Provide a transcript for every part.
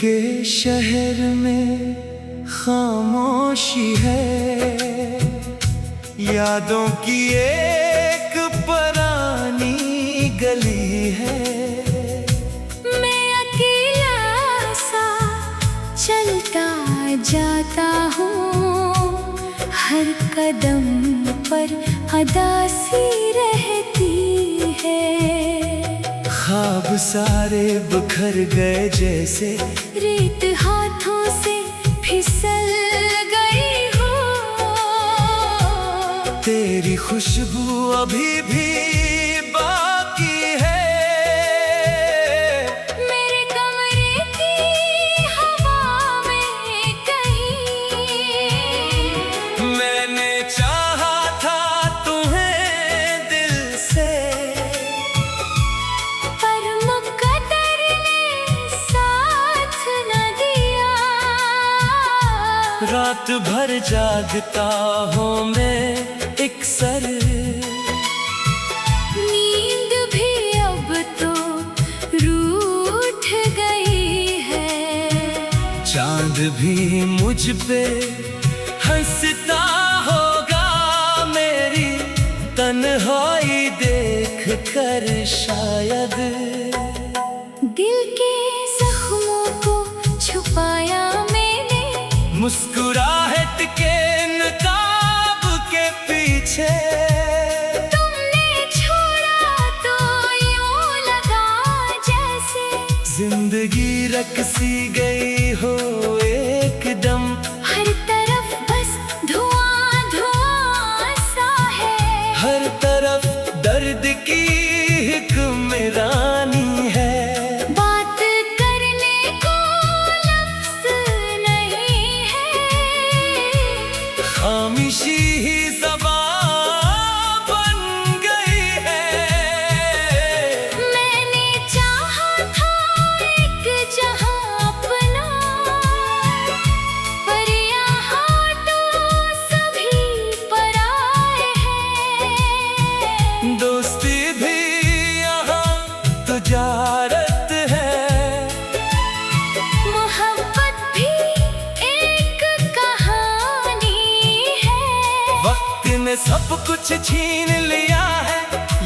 के शहर में खामोशी है, यादों की एक पुरानी गली है। मैं अकेला सा चलता जाता हूँ, हर कदम पर उदासी रहती है। ख्वाब सारे बिखर गए जैसे रेत हाथों से फिसल गई हो। तेरी खुशबू अभी भी बाकी है, मेरे कमरे की हवा में कहीं। मैंने चाहा था तुम्हें दिल से, पर मुकद्दर ने साथ न दिया। रात भर जागता हूँ मैं एक सर, नींद भी अब तो रूठ गई है। चांद भी मुझ पे हंसता होगा, मेरी तन्हाई देख कर शायद। दिल के जख्मों को छुपाया मैंने, मुस्कुराहट के नकाब के पीछे। तुमने छोड़ा तो यूं लगा जैसे जिंदगी रकसी गई हो एकदम, हर तरफ बस धुआं धुआं सा है। हर तरफ दर्द की हुक्मरानी है। बात करने को लफ्ज़ नहीं है, खामोशी ही ज़बान बन गई है। मैंने चाहा था एक जहां अपना, पर यहाँ तो सभी पराए हैं। दोस्ती भी यहाँ तुजारत है, मोहब्बत भी एक कहानी है। वक्त ने सब कुछ छीन लिया है,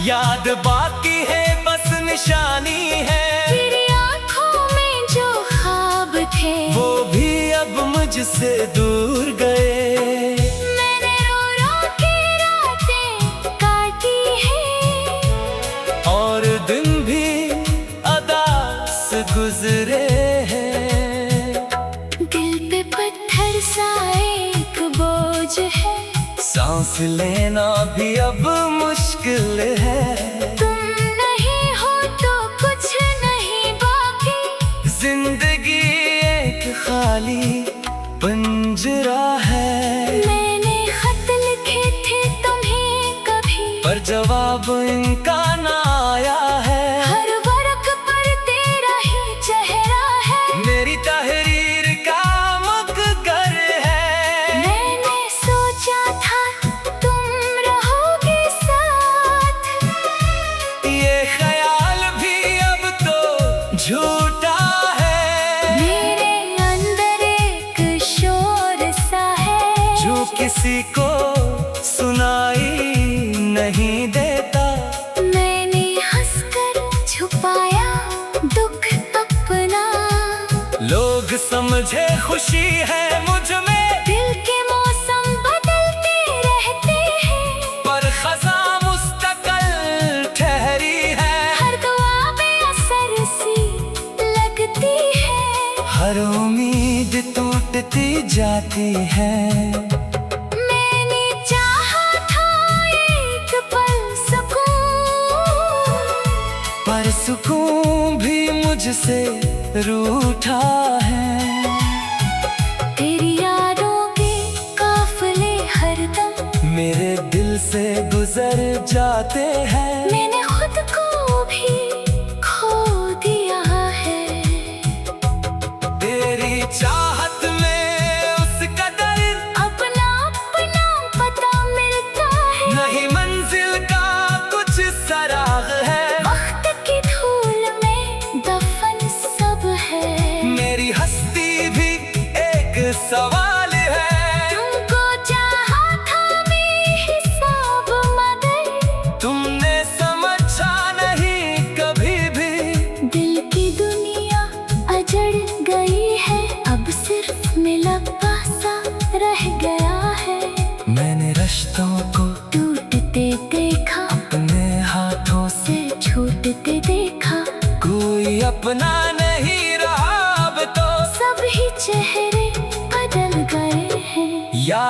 याद बाकी है बस निशानी है। तेरी आँखों में जो ख्वाब थे वो भी अब मुझसे दूर गए। मैंने रो रो के रातें काटी है, और दिन भी अदास गुजरे हैं। दिल पे पत्थर सा एक बोझ है। सांस लेना भी अब मुश्किल है। तुम नहीं हो तो कुछ नहीं बाकी, जिंदगी एक खाली पंजरा है। मैंने खत लिखे थे तुम्हें कभी, पर जवाब इनका ना आया है। हर वर्क पर तेरा ही चेहरा है। मेरी तहरीर का मकगर है। मैंने सोचा था तुम रहोगे साथ, ये ख्याल भी अब तो झूठा है। मेरे अंदर एक शोर सा है, जो किसी को सुनाई नहीं देता। मैंने हंसकर छुपाया दुख अपना। लोग समझे खुशी है मुझ में, दिल के मौसम बदलते रहते हैं, पर खज़ां मुस्तकिल ठहरी है। हर दुआ बेअसर सी लगती है। हर उम्मीद टूटती जाती है। मैंने चाहा था एक पल सुकून, पर सुकून भी मुझसे रूठा है। तेरी यादों के काफिले हरदम मेरे दिल से गुजर जाते हैं। मैंने खुद को भी खो दिया है। तेरी चाहत में उस कदर अपना अपना पता मिलता है, नहीं मंजिल का कुछ सराग है। वक्त की धूल में दफन सब है। मेरी हंसी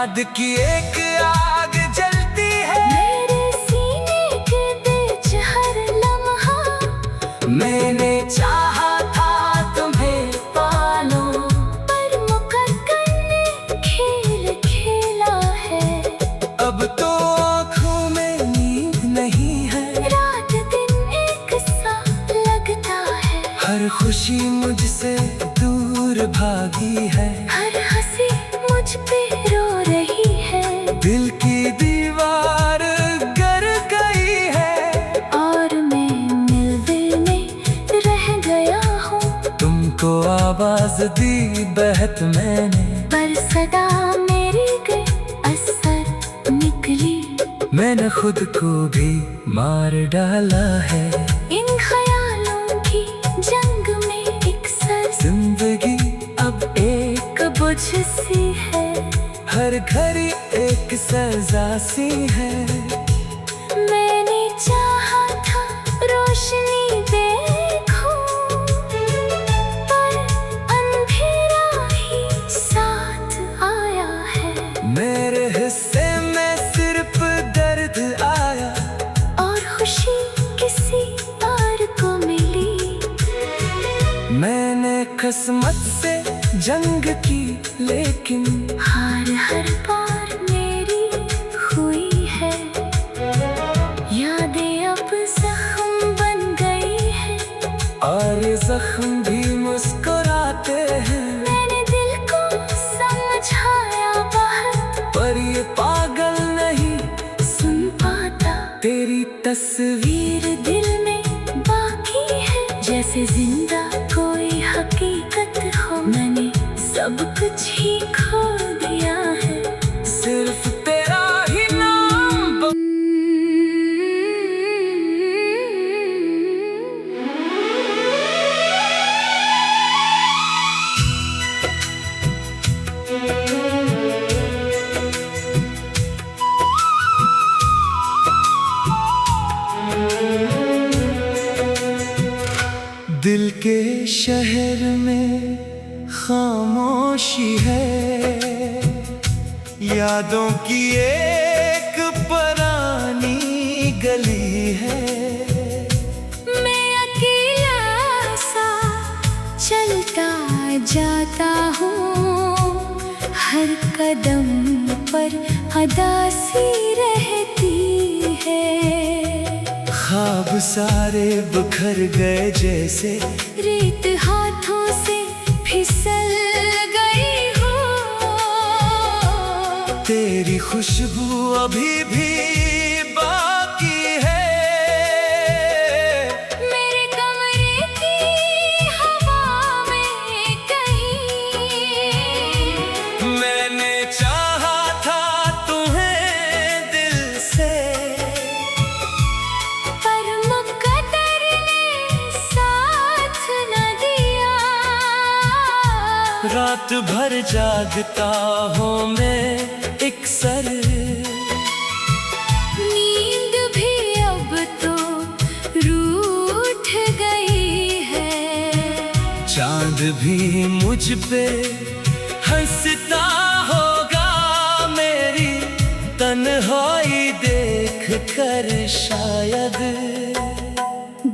याद की एक आग जलती है मेरे सीने के बीच हर लम्हा। मैंने चाहा था तुम्हें पालो, पर मुकद्दर ने खेल खेला है। अब तो आँखों में नींद नहीं है, रात दिन एक सा लगता है। हर खुशी मुझसे दूर भागी है, हर हंसी मुझ पे रो रही है। दिल की दीवार गर गई है और मैं मिलदिल में रह गया हूँ। तुमको आवाज दी बहत मैंने, पर सदा मेरी गई असर निकली। मैंने खुद को भी मार डाला है। इन ख्यालों की जंग में एक सर जिंदगी अब एक बुझ सी है। हर घड़ी एक सजा सी है। मैंने चाहा था रोशनी देखूं, पर अंधेरा ही साथ आया है। मेरे हिस्से में सिर्फ दर्द आया, और खुशी किसी और को मिली। मैंने किस्मत से जंग की, लेकिन हार हर बार मेरी हुई है। यादें अब जख्म बन गई है, और ये जख्म भी मुस्कुराते हैं। मैंने दिल को समझाया बहुत, पर ये पागल नहीं सुन पाता। तेरी तस्वीर वीर दिल में बाकी है, जैसे जिंदा कोई हकीकत हो। मैंने सब कुछ ही खो दिया है। सिर्फ तेरा ही नाम दिल के शहर में खामोशी है, यादों की एक पुरानी गली है। मैं अकेला सा चलता जाता हूँ, हर कदम पर अदासी रहती है। ख्वाब सारे बिखर गए जैसे रेत हाथों से फिसल गई हो। तेरी खुशबू अभी भी बाकी है। मेरे कमरे की हवा में कहीं मैंने चाहा था तुम्हें दिल से, पर मुकद्दर ने साथ न दिया। रात भर जागता हूँ मैं एक सर, नींद भी अब तो रूठ गई है। चांद भी मुझ पे हंसता होगा, मेरी तन्हाई देख कर शायद।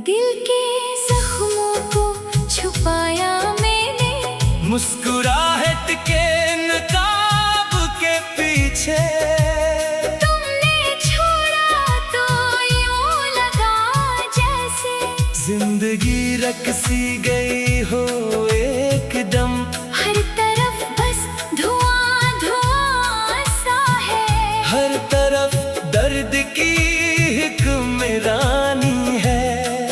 दिल के जख्मों को छुपाया मैंने, मुस्कुराहट के नकाब के पीछे। तुमने छोड़ा तो यूं लगा जैसे जिंदगी रकसी गई हो एकदम। हर तरफ बस धुआं धुआं सा है। हर तरफ दर्द की हुक्मरानी है।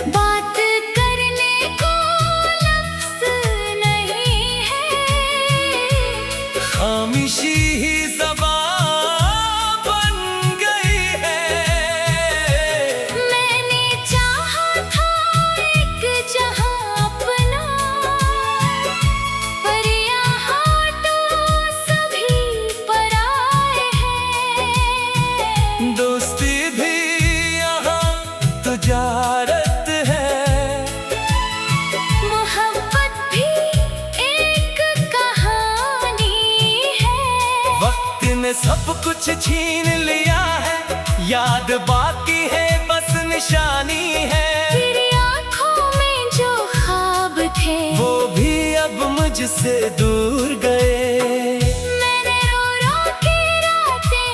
बात करने को लफ्ज़ नहीं है, खामोशी ही ज़बान बन गई है। मैंने चाहा था एक जहां अपना, पर यहाँ तो सभी पराए हैं। दोस्ती भी सब कुछ छीन लिया है, याद बाकी है बस निशानी है। तेरी आँखों में जो ख्वाब थे वो भी अब मुझसे दूर गए। मैंने रो रो के रातें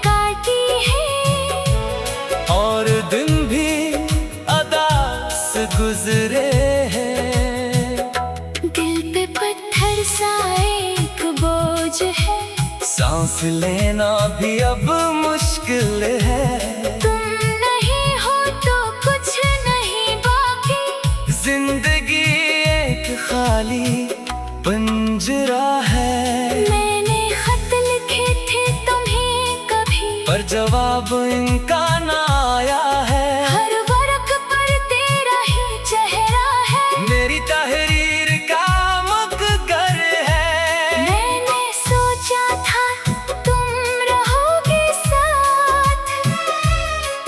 काटी है और दिन भी अदास गुजरे हैं। दिल पे पत्थर सा एक बोझ है, सांस लेना भी अब मुश्किल है। तुम नहीं हो तो कुछ नहीं बाकी, जिंदगी एक खाली पिंजरा है। मैंने खत लिखे थे तुम्हें कभी, पर जवाब इनका ना आया है। हर वर्क पर तेरा ही चेहरा है, मेरी तहरीर का मुखगर है। मैंने सोचा था तुम रहोगे साथ,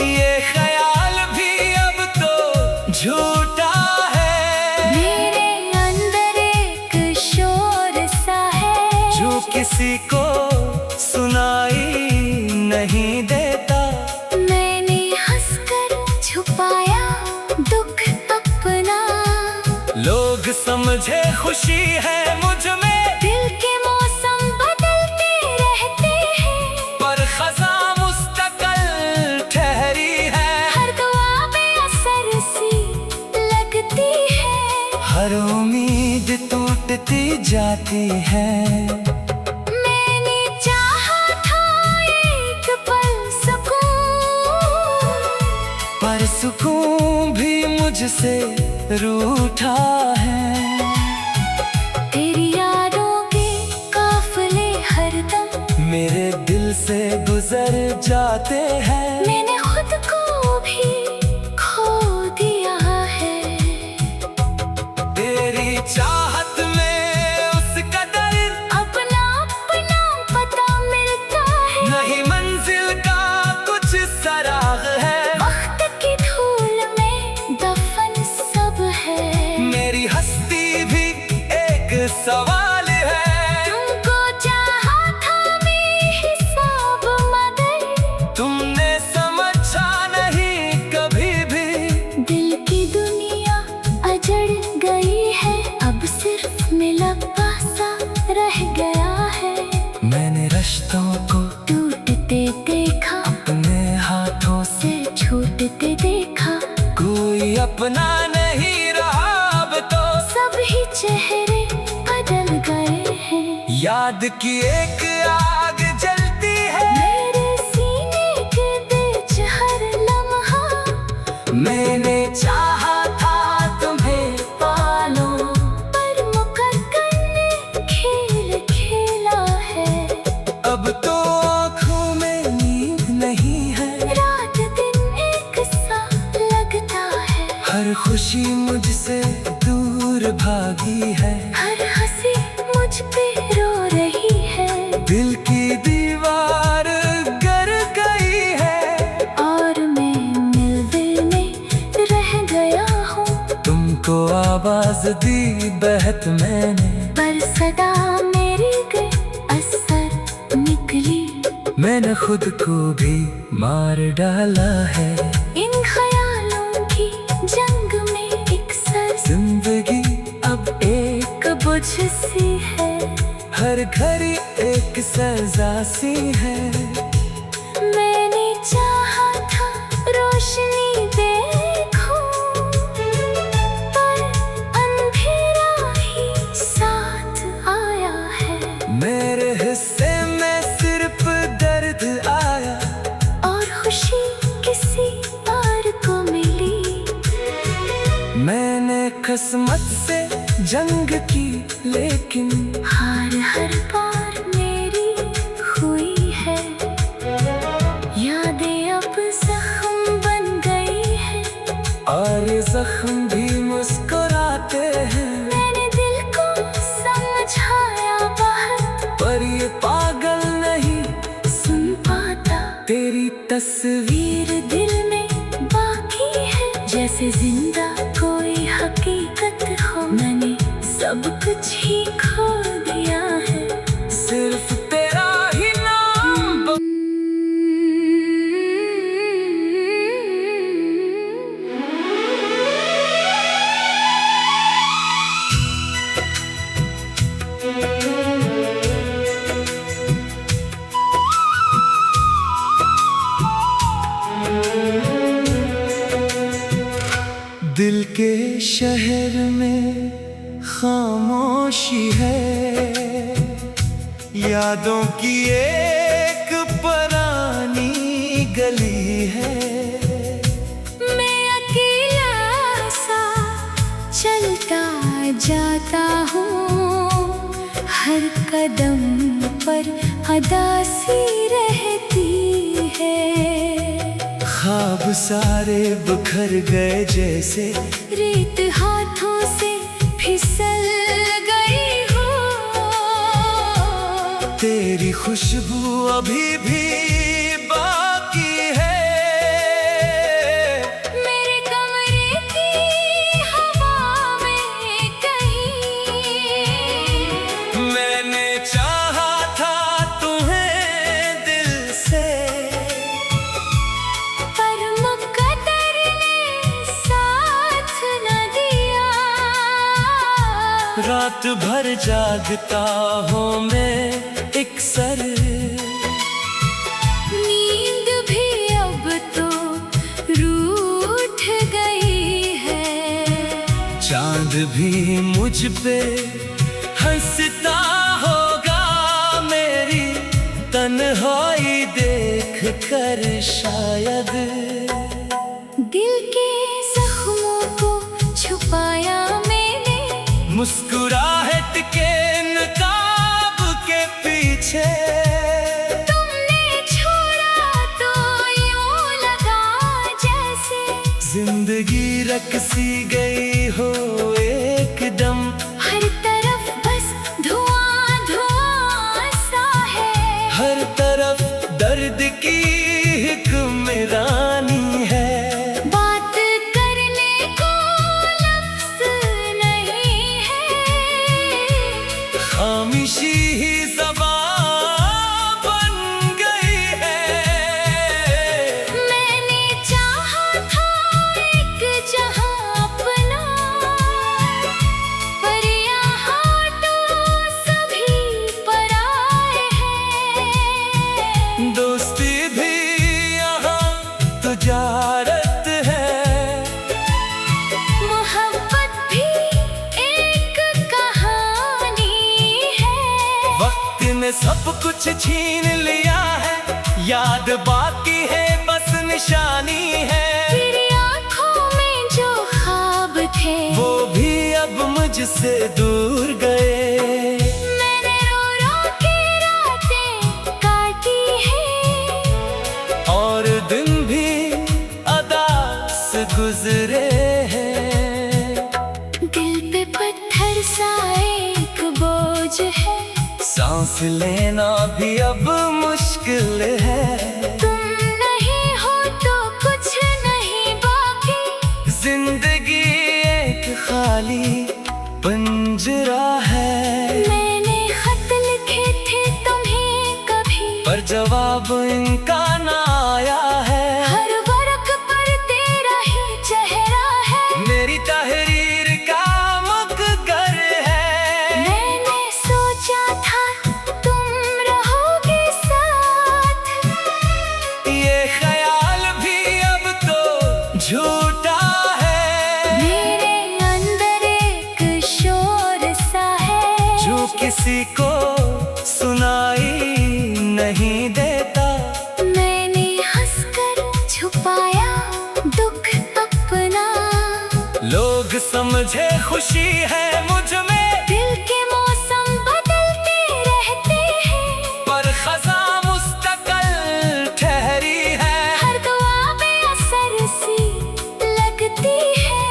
ये ख्याल भी अब तो झूठा है। मेरे अंदर एक शोर सा है जो किसी को सुनाई नहीं देता। मैंने हंसकर छुपाया दुख अपना, लोग समझे खुशी है मुझ में, दिल के मौसम बदलते रहते हैं, पर खज़ा मुस्तकिल ठहरी है। हर दुआ बेअसर सी लगती है, हर उम्मीद टूटती जाती है। मैंने चाहा था एक पल सुकून, पर सुकून भी मुझसे रूठा है। तेरी यादों के काफिले हरदम मेरे दिल से गुजर जाते हैं। मैंने खुद को भी खो दिया है। तेरी चाहत में उस कदर अपना अपना पता मिलता है, नहीं मंजिल का कुछ सराग है। वक्त की धूल में दफन सब है, मेरी हस्ती भी एक सवाल है। तुमको चाहा था बेहिसाब मगर, तुमने समझा नहीं कभी भी। दिल की दुनिया अजड़ गई है, अब सिर्फ मिलका सा रह गया है। मैंने रिश्तों को टूटते देखा, अपने हाथों से से छूटते देखा, कोई अपना नहीं रहा अब तो। सभी चेहरे बदल गए हैं, याद की एक आग जलती है। मेरे सीने के बीच हर लम्हा, मैंने चाहा था तुम्हें पालो, पर मुकद्दर ने खेल खेला है। अब तो आँखों में नींद नहीं है। रात दिन एक सा लगता है, हर खुशी मुझसे दूर भागी है। हर हंसी मुझ पे रो रही है, दिल की दीवार गिर गई है। और मैं मिलदिल में रह गया हूँ। तुमको आवाज दी बहत मैंने, पर सदा मेरी असर निकली। मैंने खुद को भी मार डाला है। इन ख्यालों की जंग में एक सर, जिंदगी अब एक बुझ सी है। हर घड़ी एक सजा सी है। मैंने चाहा था रोशनी देखूं, पर अंधेरा ही साथ आया है। मेरे हिस्से में सिर्फ दर्द आया, और खुशी किसी और को मिली। मैंने किस्मत से जंग की, लेकिन हार हर बार मेरी हुई है। यादें अब जख्म बन गई है, और जख्म भी मुस्कुराते हैं। मैंने दिल को समझाया बहुत, पर ये पागल नहीं सुन पाता। तेरी तस्वीर दिल में बाकी है, जैसे जिंदा कोई हकीकत हो। मैंने सब कुछ ही खो दिया है, सिर्फ तेरा ही नाम दिल के शहर में खामोशी है, यादों की एक पुरानी गली है। मैं अकेला सा चलता जाता हूँ, हर कदम पर अदासी रहती है। ख्वाब सारे बिखर गए जैसे रेत हाथों से फिसल गई हो, तेरी खुशबू अभी भी बाकी है। मेरे कमरे की हवा में कहीं मैंने चाहा था तुम्हें दिल से, पर मुकद्दर ने साथ न दिया। रात भर जागता हूँ मैं एक सर, नींद भी अब तो रूठ गई है। चांद भी मुझ पे हंसता होगा, मेरी तन्हाई देख कर शायद। दिल के जख्मों को छुपाया मैंने, मुस्कुराहट के नकाब के पीछे। तुमने छोड़ा तो यूं लगा जैसे जिंदगी रकसी गई हो एकदम, हर तरफ बस धुआं धुआं सा है। हर तरफ दर्द की हुक्मरानी है। बात करने को लफ्ज़ नहीं है, खामोशी ही ज़बान बन गई है। मैंने चाहा था एक जहां अपना, पर यहाँ तो सभी पराए हैं। दोस्ती भी यहाँ तुजारत है, मोहब्बत भी एक कहानी है। वक्त ने सब कुछ छीन लिया है, याद बाकी है बस निशानी है। तेरी आँखों में जो ख्वाब थे वो भी अब मुझसे दूर गए। मैंने रो रो के रातें काटी है, और दिन भी अदास गुजरे हैं। दिल पे पत्थर सा एक बोझ है। सांस लेना भी अब मुश्किल है। तुम नहीं हो तो कुछ नहीं बाकी, जिंदगी एक खाली पिंजरा है। मैंने खत लिखे थे तुम्हें कभी, पर जवाब इनका ना आया है। हर वर्क पर तेरा ही चेहरा है। मेरी तहरीर का मुखगर है। मैंने सोचा था तुम रहोगे साथ, ये ख्याल भी अब तो झूठा है। मेरे अंदर एक शोर सा है, जो किसी को सुनाई नहीं देता। मैंने हंसकर छुपाया दुख अपना। लोग समझे खुशी है मुझ में, दिल के मौसम बदलते रहते हैं, पर खज़ा मुस्तकिल ठहरी है। हर दुआ बेअसर सी लगती है।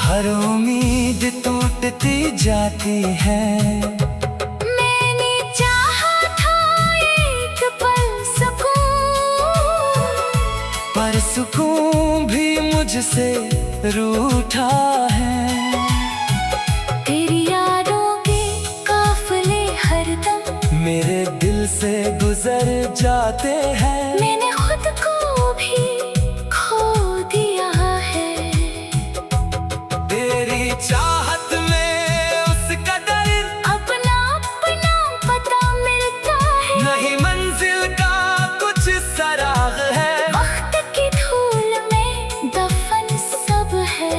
हर उम्मीद टूटती जाती है। मैंने चाहा था एक पल सुकून, पर सुकून भी मुझसे रूठा है। तेरी यादों के काफिले हरदम मेरे दिल से गुजर जाते हैं। मैंने खुद को भी खो दिया है। तेरी चाहत में उस कदर अपना अपना पता मिलता है, नहीं मंजिल का कुछ सराग है। वक्त की धूल में दफन सब है।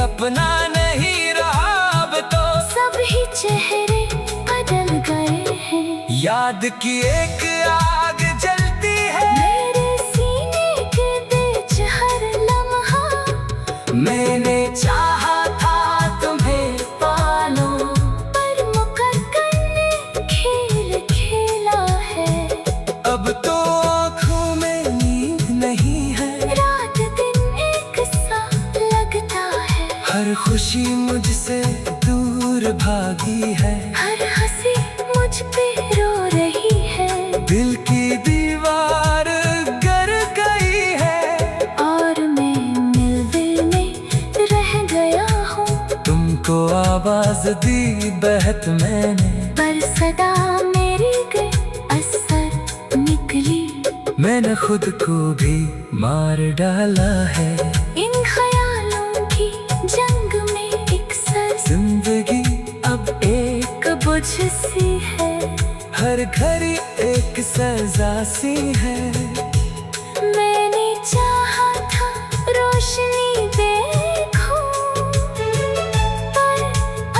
अपना नहीं रहा अब तो। सभी चेहरे बदल गए हैं। याद की एक आग जलती है मेरे सीने के बीच हर लम्हा। मैंने चाहा था तुम्हें पालो, पर मुकद्दर ने खेल खेला है। अब तो आँखों में नींद नहीं है। रात दिन एक सा लगता है। हर खुशी मुझसे दूर भागी है। हर हंसी मुझ पे रो रही है। दिल की दीवार गर गई है और मैं दिल में रह गया हूँ। तुमको आवाज दी बहत मैंने, पर सदा मेरी गई असर निकली। मैंने खुद को भी मार डाला है। इन ख्यालों की जंग में एक सर जिंदगी अब एक बुझ सी है। हर घड़ी एक सजा सी है। मैंने चाहा था रोशनी देखूं, पर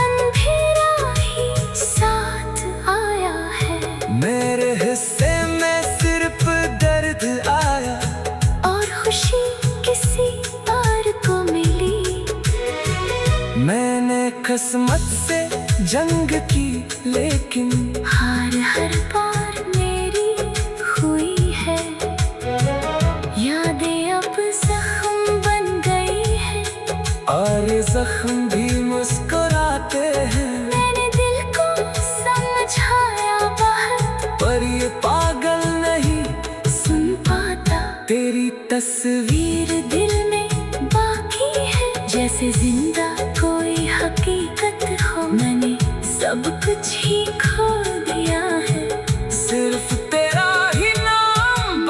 अंधेरा ही साथ आया है। मेरे हिस्से में सिर्फ दर्द आया और खुशी किसी और को मिली। मैंने किस्मत से जंग की, लेकिन हार हर बार मेरी हुई है। यादें अब जख्म बन गई है। और ये जख्म भी मुस्कुराते हैं। मैंने दिल को समझाया बहुत, पर ये पागल नहीं सुन पाता। तेरी तस्वीर दिल में बाकी है। जैसे जिंदा कोई हकीकत हो। मैंने सब कुछ ही खो दिया है। सिर्फ तेरा ही नाम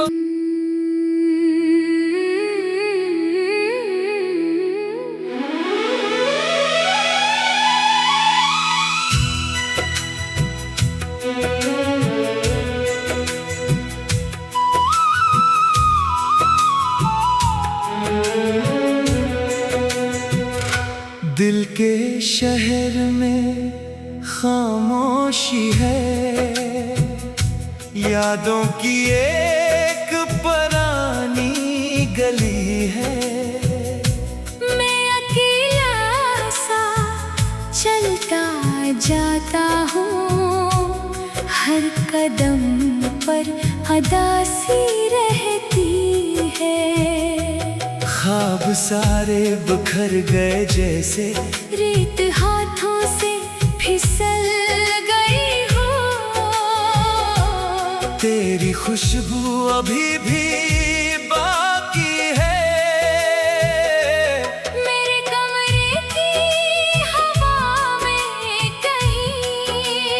दिल के शहर में खामोशी है। यादों की एक पुरानी गली है। मैं अकेला सा चलता जाता हूँ। हर कदम पर अदासी रहती है। ख्वाब सारे बिखर गए जैसे रेत हाथों से फिसल गई हो। तेरी खुशबू अभी भी बाकी है। मेरे कमरे की हवा में कहीं।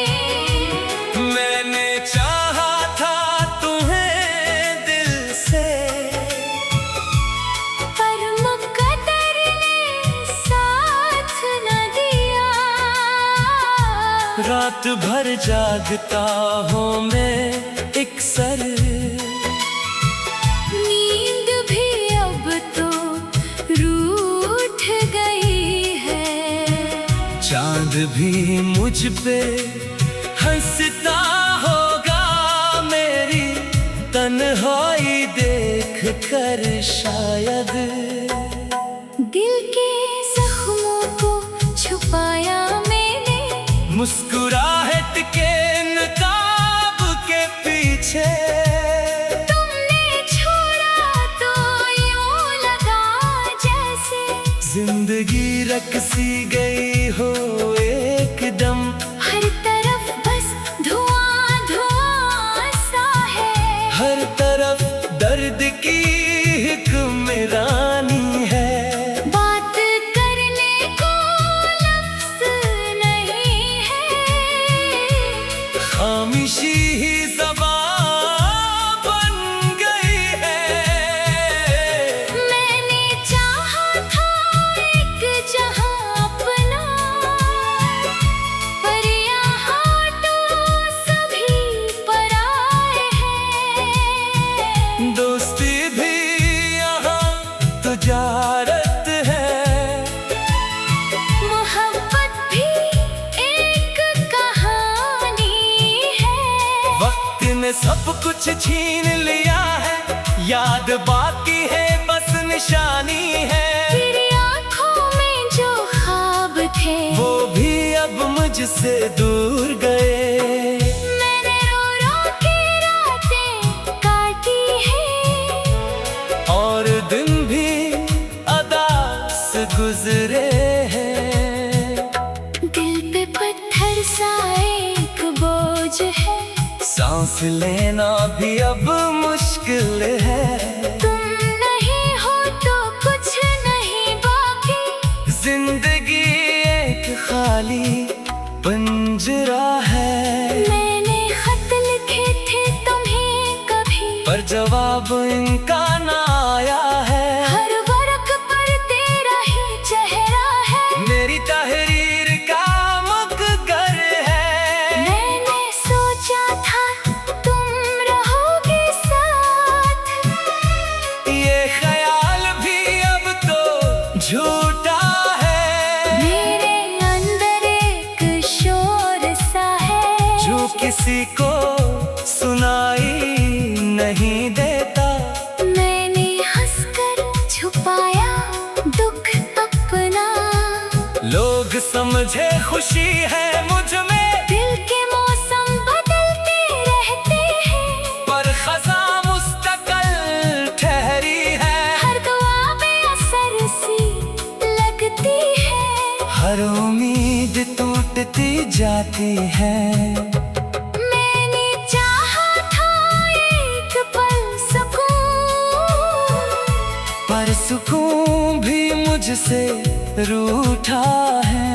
मैंने चाहा था तुम्हें दिल से, पर मुकद्दर ने साथ न दिया। रात भर जागता हूँ मैं एक सर। नींद भी अब तो रूठ गई है। चांद भी मुझ पे हंसता होगा मेरी तन्हाई देख कर शायद। दिल के जख्मों को छुपाया मैंने। मुस्कुराहट के नकाब के पीछे तुमने छोड़ा तो यूं लगा जैसे जिंदगी रकसी गई हो एकदम। हर तरफ बस धुआं धुआं सा है। हर तरफ दर्द की हुक्मरानी है। बात करने को लफ्ज़ नहीं है। खामोशी ही ज़बान बन गई है। मैंने चाहा था एक जहां अपना, पर सब कुछ छीन लिया है, याद बाकी है बस निशानी है। तेरी आँखों में जो ख्वाब थे वो भी अब मुझसे दूर गए। मैंने रो रो के रातें काटी है और दिन भी अदा से गुजरे हैं। दिल पे पत्थर सा एक बोझ है, सांस लेना भी अब मुश्किल है। तुम नहीं हो तो कुछ नहीं बाकी, जिंदगी एक खाली पिंजरा है। मैंने खत लिखे थे तुम्हें कभी, पर जवाब इनका ना आया है। हर वर्क पर तेरा ही चेहरा है, मेरी तहरीर का मुखगर है। मैंने सोचा था तुम रहोगे साथ, ये ख्याल भी अब तो झूठा है। मेरे अंदर एक शोर सा है जो किसी को सुनाई नहीं देता। मैंने हंसकर छुपाया दुख अपना, लोग समझे खुशी है मुझ में, दिल के मौसम बदलते रहते हैं, पर खज़ा मुस्तकिल ठहरी है। हर दुआ बेअसर सी लगती है, हर उम्मीद टूटती जाती है। मैंने चाहा था एक पल सुकून, पर सुकून भी मुझसे रूठा है।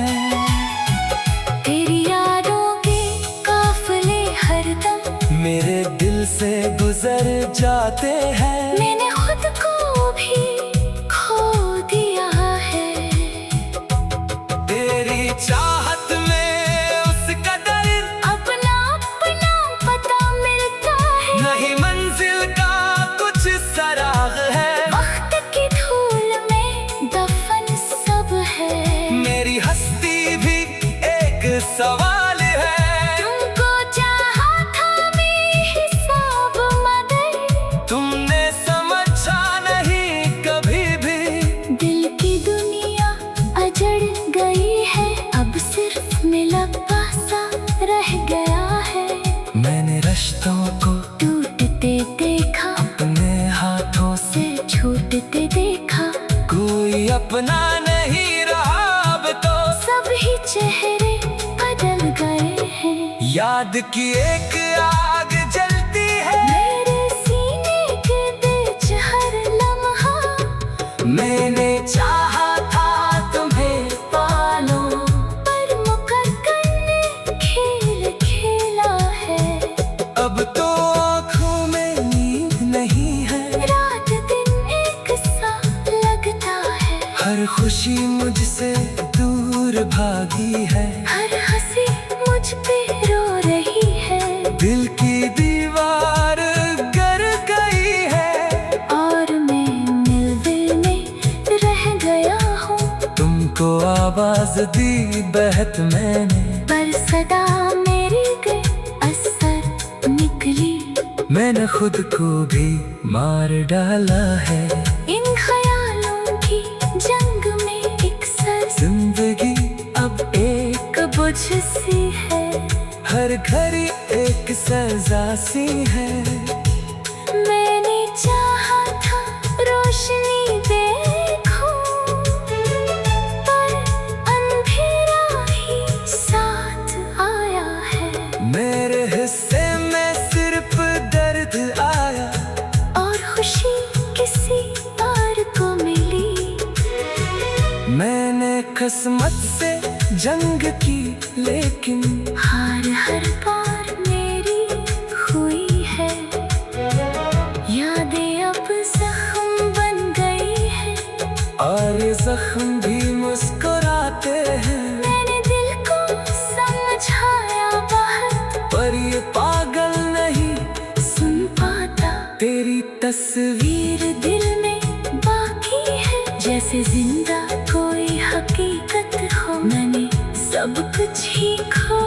तेरी यादों के काफिले हरदम मेरे दिल से गुजर जाते हैं। मैंने खुद को भी खो दिया है। तेरी चाहत में उस कदर अपना अपना पता मिलता है, नहीं मंजिल का कुछ सराग है। वक्त की धूल में दफन सब है, मेरी हस्ती भी एक सवाल है। तुमको चाहा था बेहिसाब मगर तुमने समझा नहीं कभी भी। दिल की दुनिया अजड़ गई है, अब सिर्फ मिलपा सा रह गया है। मैंने रिश्तों को टूटते देखा, अपने हाथों से सिर छूटते देखा, कोई अपना नहीं रहा अब तो। सभी चेहरे बदल गए हैं, याद की एक आग जलती है। मेरे सीने के बीच हर लम्हा, मैंने चाहा था तुम्हें पालो, पर मुकद्दर ने खेल खेला है। अब तो आँखों में नींद नहीं है। रात दिन एक सा लगता है, हर खुशी मुझसे दूर भागी है। हर हंसी मुझ पे रो रही है, दिल की दीवार गर गई है। और मैं दिल में रह गया हूँ। तुमको आवाज दी बहत मैंने, पर सदा मेरी असर निकली। मैंने खुद को भी मार डाला है। इन ख्यालों की जंग में एक सर जिंदगी अब एक बुझ सी है, हर घड़ी एक सजा सी है। मैंने चाहा था रोशनी देखूं, पर अंधेरा ही साथ आया है। मेरे हिस्से में सिर्फ दर्द आया, और खुशी किसी और को मिली। मैंने किस्मत से जंग की, लेकिन हार हर बार मेरी हुई है। यादें अब जख्म बन गई है, और ये जख्म भी मुस्कुराते हैं। मैंने दिल को समझाया बात, पर ये पागल नहीं सुन पाता। तेरी तस्वीर दिल में बाकी है, जैसे जिंदा कोई हकीकत हो। मैंने सब कुछ ही खो